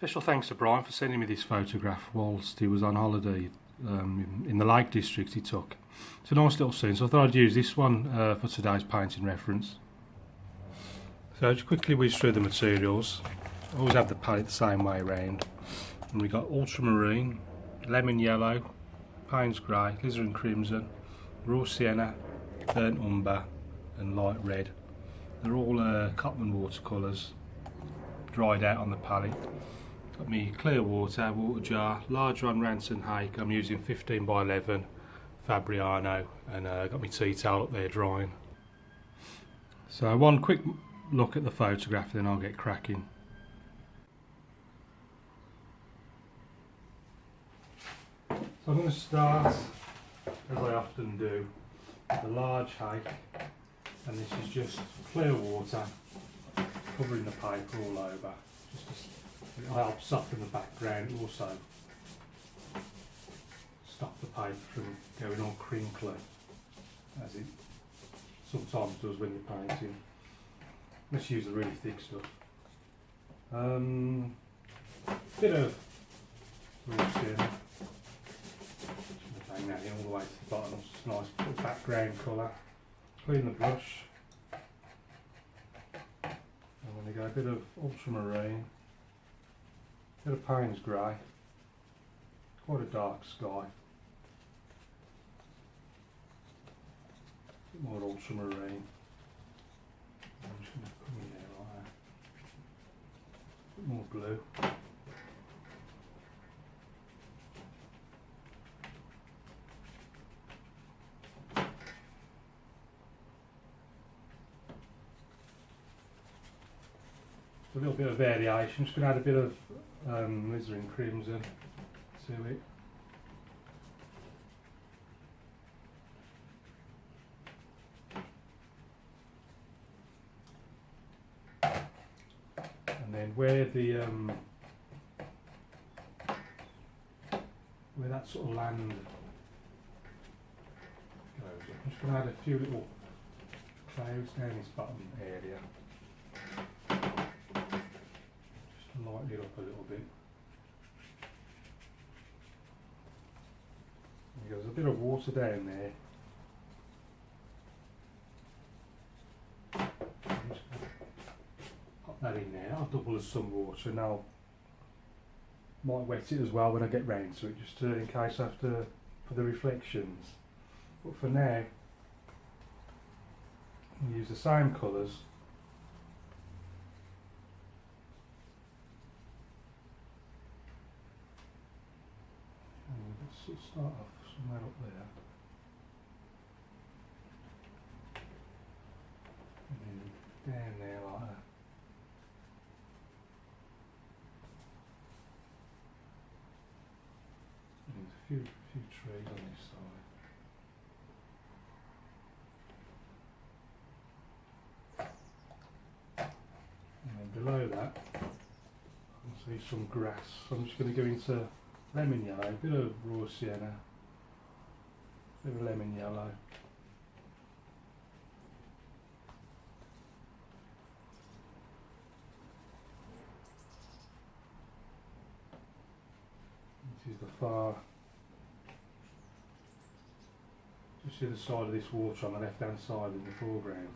Special thanks to Brian for sending me this photograph whilst he was on holiday in the Lake District he took. It's a nice little scene, so I thought I'd use this one for today's painting reference. So just quickly whiz through the materials. I always have the palette the same way around. And we've got ultramarine, lemon yellow, Payne's grey, alizarin crimson, raw sienna, burnt umber and light red. They're all Cotman watercolours, dried out on the palette. Got me clear water jar, large one Ranson Hake. I'm using 15 by 11 Fabriano, and got my tea towel up there drying. So one quick look at the photograph, then I'll get cracking. So I'm going to start, as I often do, with a large hake, and this is just clear water covering the paper all over. It helps soften the background, also stop the paper from going all crinkly, as it sometimes does when you're painting. Let's use the really thick stuff. Bit of raw sienna. Just bang that in all the way to the bottom. It's a nice little background colour. Clean the brush. I'm going to go a bit of ultramarine. Bit of Payne's grey, quite a dark sky. Bit more ultramarine. I'm just going to come in there like that. Bit more blue. A little bit of variation. Just going to add a bit of alizarin crimson to it. And then where that sort of land goes, I'm just going to add a few little clouds down this bottom area. Lighten it up a little bit. There's a bit of water down there. I'm just going to pop that in there. I'll double as some water, and I'll might wet it as well when I get round to it, just in case I have to for the reflections. But for now, I'll use the same colours. Let's start off somewhere up there, and then down there like that. And there's a few trees on this side. And then below that, I can see some grass. So I'm just going to go into lemon yellow, a bit of raw sienna, a bit of lemon yellow. This is the far, just see the side of this water on the left hand side in the foreground.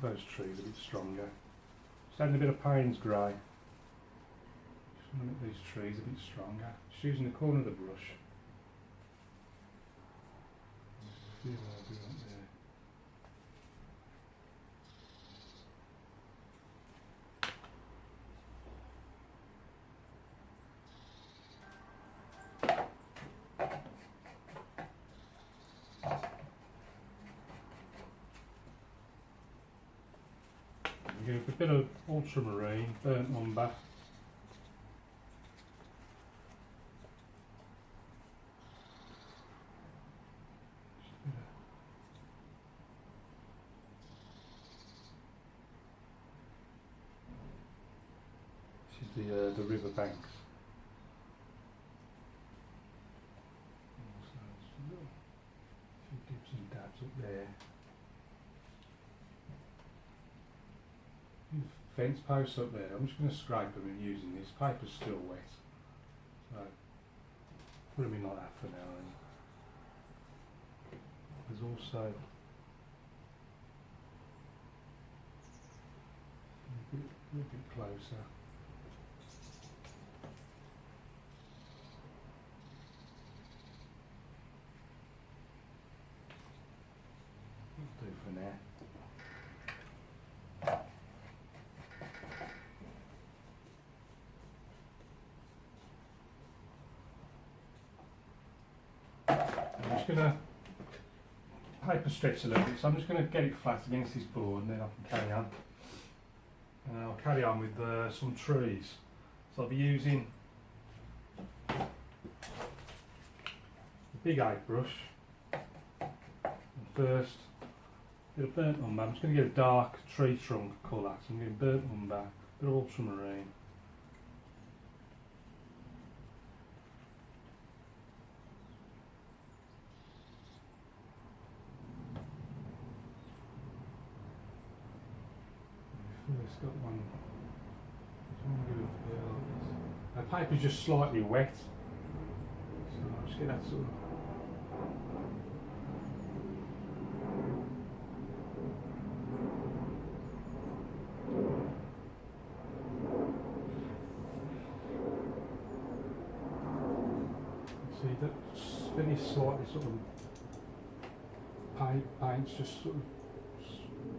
Those trees a bit stronger. Just adding a bit of Payne's grey. Just want to make these trees a bit stronger. Just using the corner of the brush. A few more do up there. Give a bit of ultramarine, burnt umber. This is the river banks. So a few dips and dabs up there. fence posts up there. I'm just going to scrape them in using this. Paper's still wet. So, put them in like that for now. And there's also a little bit closer. That'll do for now. I'm just going to paper stretch a little bit, so I'm just going to get it flat against this board and then I can carry on. And I'll carry on with some trees. So I'll be using the big 8 brush. And first, a bit of burnt umber. I'm just going to get a dark tree trunk colour. So I'm getting burnt umber, a bit of ultramarine. It's got one. The paper's just slightly wet, so I'll just get that sort of. See that very slightly sort of paint's just sort of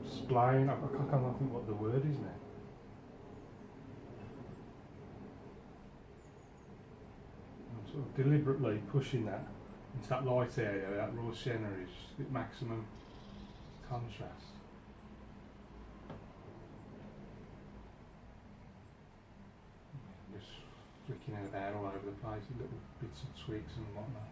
splaying. I can't think what the word is now. I'm sort of deliberately pushing that into that light area, that raw sienna is at maximum contrast. Just flicking it about all over the place, little bits of twigs and whatnot.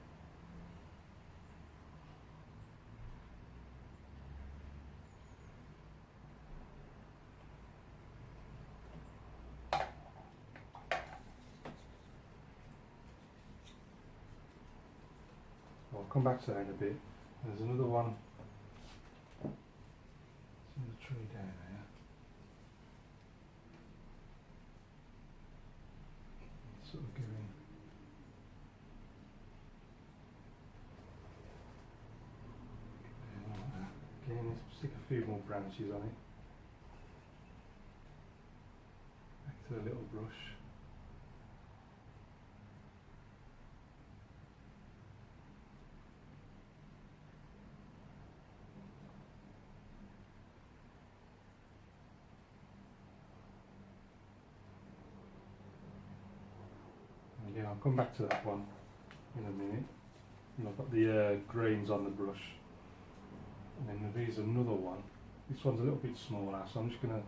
I'll come back to that in a bit. There's another one. There's another tree down there. It's sort of giving. Again, let's stick a few more branches on it. Back to the little brush. Yeah, I'll come back to that one in a minute. And I've got the greens on the brush. And then there's another one. This one's a little bit smaller, so I'm just going to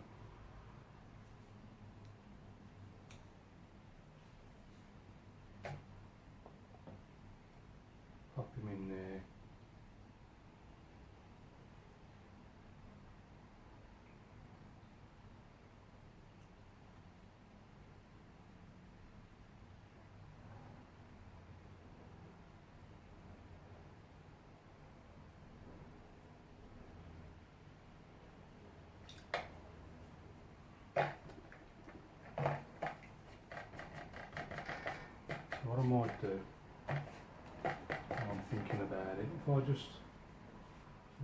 pop him in there. What I might do, while I'm thinking about it, if I just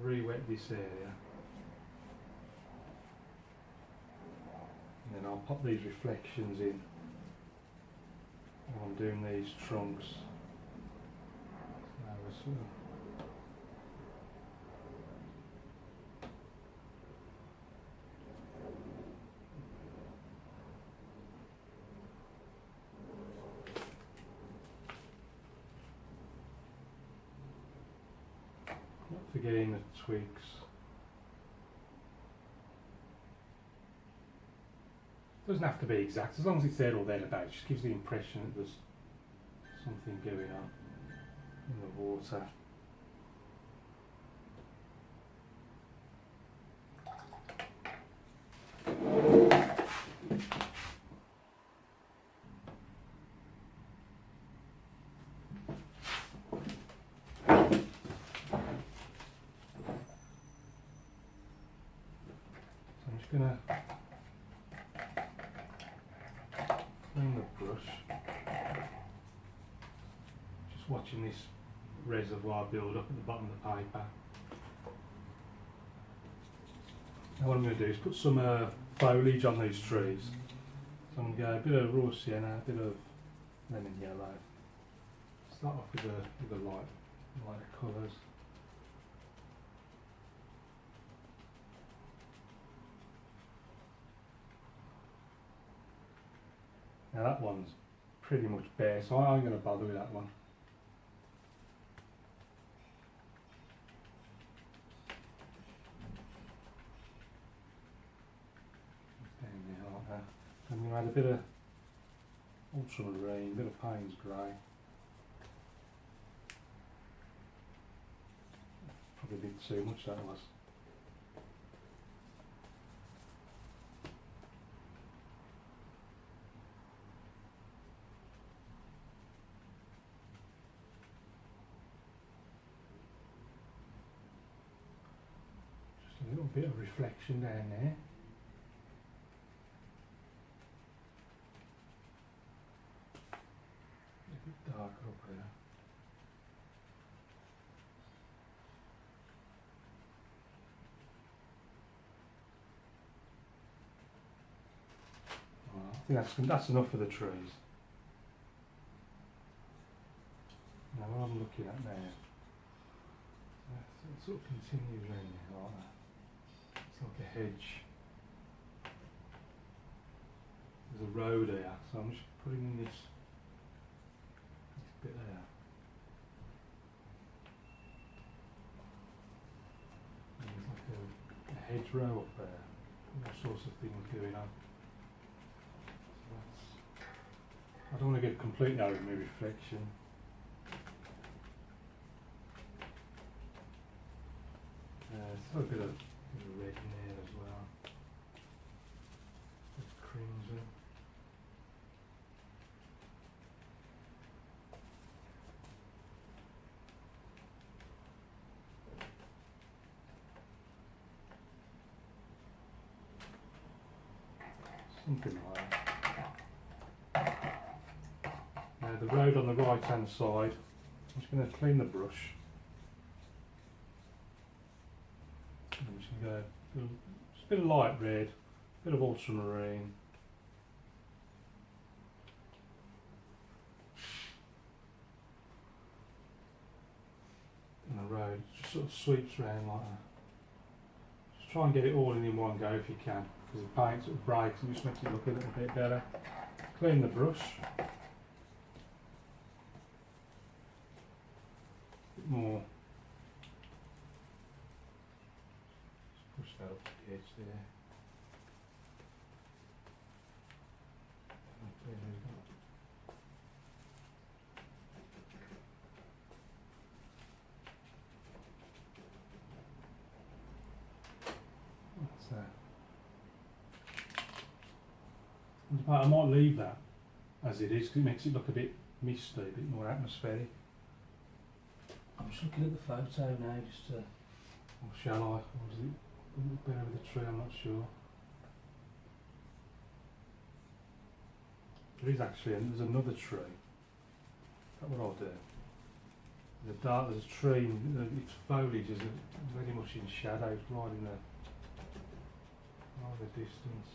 re-wet this area, and then I'll pop these reflections in while I'm doing these trunks. So not forgetting the twigs. Doesn't have to be exact, as long as it's there or thereabouts. Just gives the impression that there's something going on in the water. Going to brush. Just watching this reservoir build up at the bottom of the paper. Now what I'm going to do is put some foliage on these trees. So I'm going to go a bit of raw sienna, a bit of lemon yellow. Start off with a lighter colours. Now that one's pretty much bare, so I'm going to bother with that one. Down there like that. I'm going to add a bit of ultramarine, a bit of Payne's grey. Probably a bit too much that was. Just a little bit of reflection down there. A bit darker up there. I think that's enough for the trees. Now what I'm looking at now, it sort of continues around there like that. It's like a hedge. There's a road here, so I'm just putting in this bit there. And there's like a hedgerow up there, all sorts of things going on. I don't want to get completely out of my reflection. It's got a bit of red in there as well. Bit of crimson. Something like that. The road on the right hand side, I'm just going to clean the brush. I'm just going to go just a bit of light red, a bit of ultramarine. And the road just sort of sweeps around like that. Just try and get it all in one go if you can, because the paint sort of breaks and just makes it look a little bit better. Clean the brush. More. Just push that up to the edge there. That's I might leave that as it is because it makes it look a bit misty, a bit more atmospheric. I'm just looking at the photo now, just to, or shall I, or does it look better with the tree, I'm not sure. There is actually, there's another tree. That's what I'll do. There's a tree, its foliage is very much in shadow, it's right in the distance.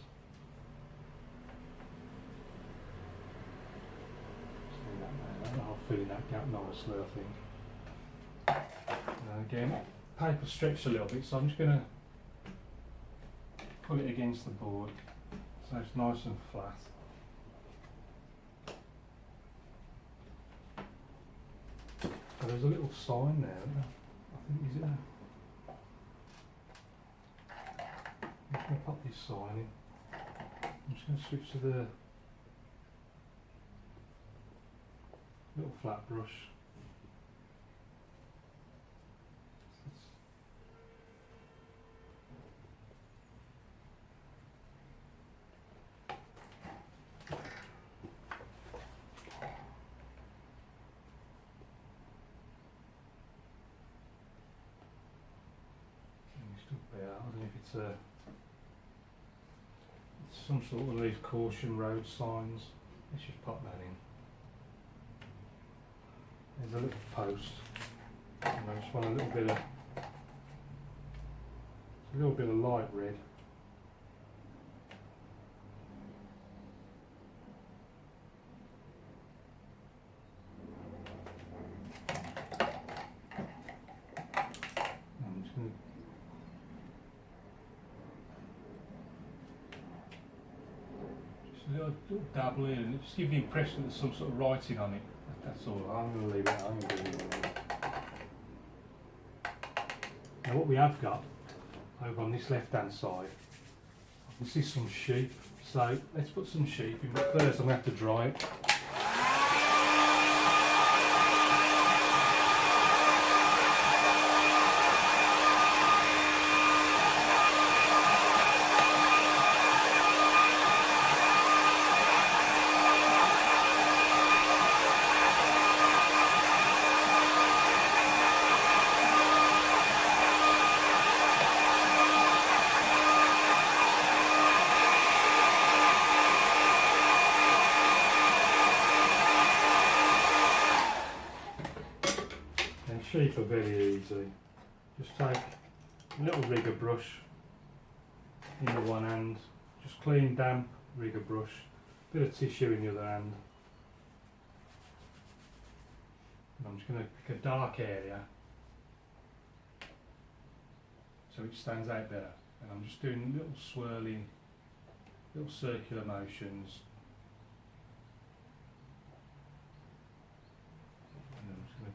See that now, I'll fill in that gap nicely, I think. Again, paper stretched a little bit, so I'm just going to put it against the board so it's nice and flat. So there's a little sign there, I think, is it? I'm just going to pop this sign in. I'm just going to switch to the little flat brush. I don't know if it's some sort of these caution road signs. Let's just pop that in. There's a little post, and I just want a little bit of light red. I'm just going to a little dabble in, and just give the impression that there's some sort of writing on it. That's all. I'm going to leave it. I'm going to leave it. Now what we have got over on this left hand side, this is some sheep. So let's put some sheep in, but first I'm going to have to dry it. Sheep are very easy. Just take a little rigger brush in the one hand, just clean damp rigger brush, bit of tissue in the other hand. And I'm just going to pick a dark area so it stands out better. And I'm just doing little swirling, little circular motions.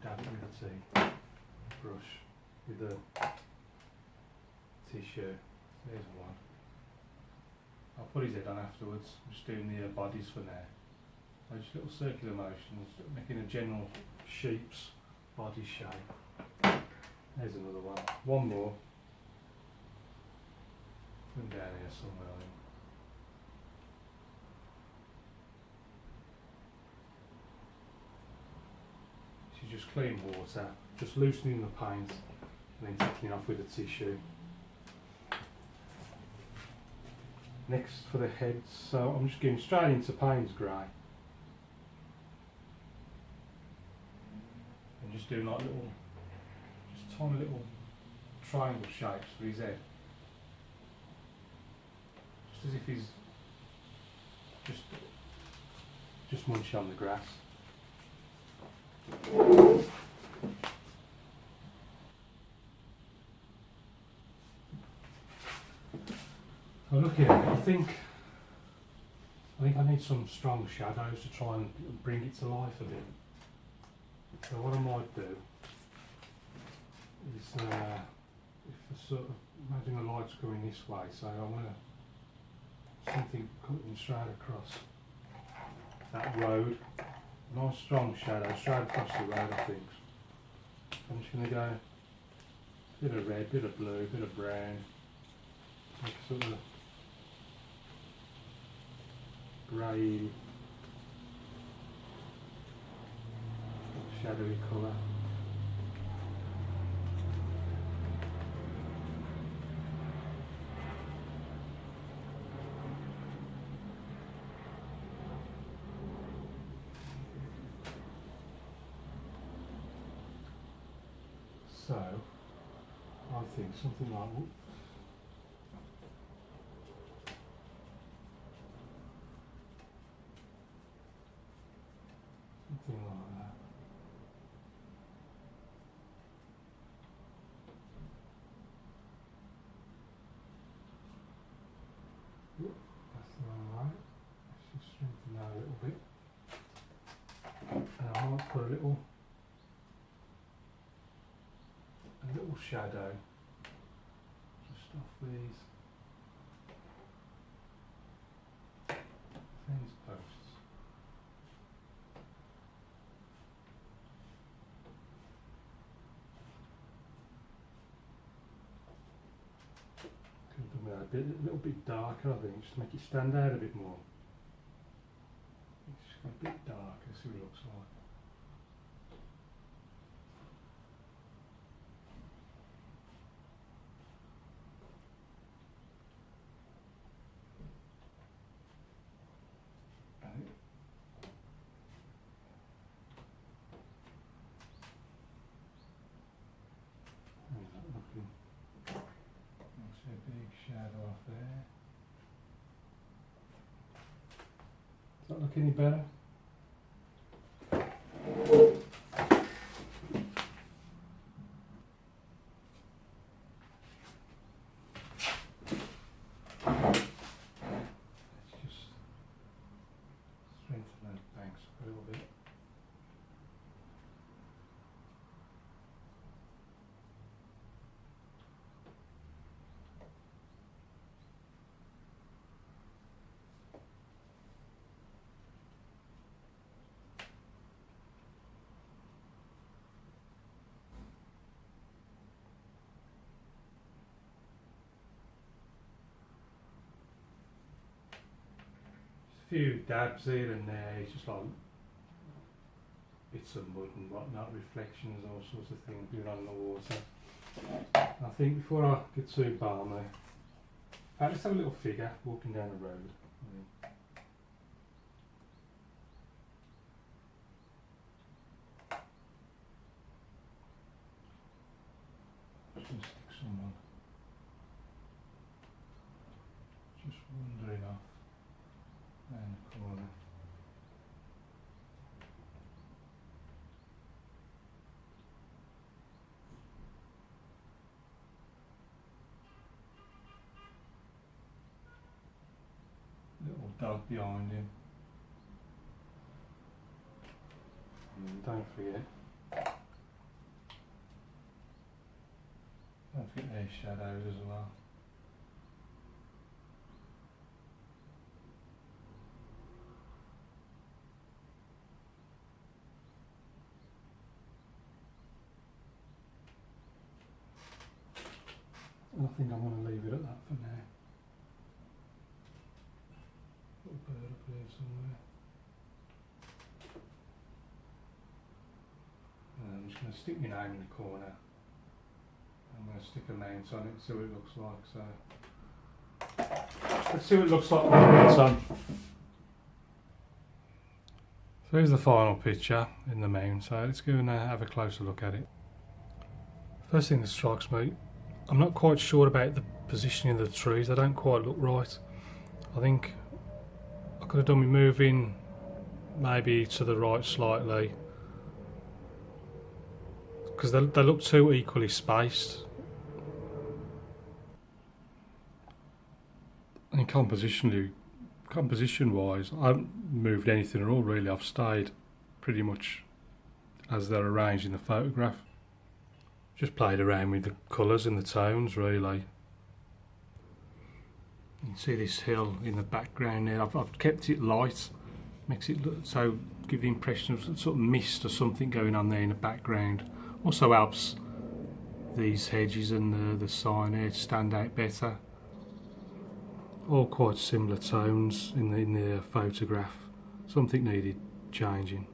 Dab it with a tea brush with the tissue. There's one. I'll put his head on afterwards. I'm just doing the bodies for now. So just little circular motions, making a general sheep's body shape. There's another one. One more. From down here somewhere. I think. Just clean water, just loosening the paint and then taking it off with a tissue. Next for the heads, so I'm just going straight into Payne's grey and just doing like little, just tiny little triangle shapes for his head, just as if he's just munching on the grass. So look here, I think I need some strong shadows to try and bring it to life a bit. So what I might do is, if I sort of imagine the light's going this way, so I want something cutting straight across that road. Nice strong shadow straight across the road, I think. I'm just going to go bit of red, bit of blue, bit of brown, like sort of grey, shadowy colour. So, I think something like that. Yep, that's alright. Let's just strengthen that a little bit. And I might put a little shadow just off these fence posts. Could have done that a little bit darker, I think, just to make it stand out a bit more. It's just got a bit darker, see what it looks like. that look any better? Few dabs here and there, it's just like bits of mud and whatnot, reflections, all sorts of things being on the water. I think before I get too balmy, let's have a little figure walking down the road. Just gonna stick some on. Just wandering off. And the corner. Little dog behind him. And don't forget their shadows as well. I think I'm going to leave it at that for now. Little bird up here somewhere. And I'm just going to stick my name in the corner. I'm going to stick a mount on it, see what it looks like. So let's see what it looks like when it's on. So here's the final picture in the mount, so let's go and have a closer look at it. First thing that strikes me, I'm not quite sure about the positioning of the trees. They don't quite look right. I think I could have done with moving maybe to the right slightly, because they look too equally spaced. And composition wise, I haven't moved anything at all really. I've stayed pretty much as they're arranged in the photograph. Just played around with the colours and the tones really. You can see this hill in the background there. I've kept it light, makes it look, so give the impression of sort of mist or something going on there in the background. Also helps these hedges and the sign here to stand out better. All quite similar tones in the photograph. Something needed changing.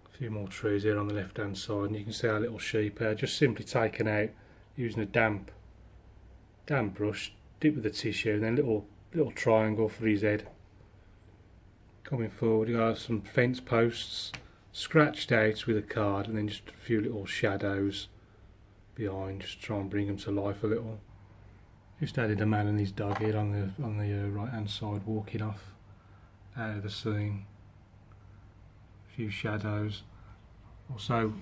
A few more trees here on the left hand side, and you can see our little sheep here, just simply taken out using a damp brush, dip with the tissue, and then little triangle for his head. Coming forward, you got some fence posts scratched out with a card, and then just a few little shadows behind, just try and bring them to life a little. Just added a man and his dog here on the right hand side, walking off out of the scene. Few shadows. Also,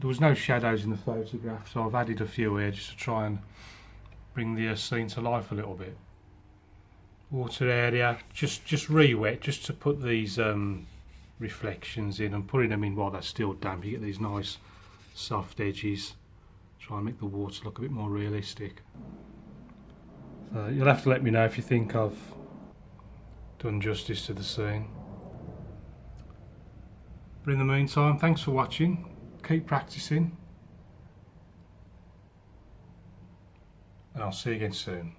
there was no shadows in the photograph, so I've added a few here just to try and bring the scene to life a little bit. Water area, just re-wet, just to put these reflections in, and putting them in while they're still damp. You get these nice soft edges. Try and make the water look a bit more realistic. So you'll have to let me know if you think I've done justice to the scene. But in the meantime, thanks for watching, keep practicing, and I'll see you again soon.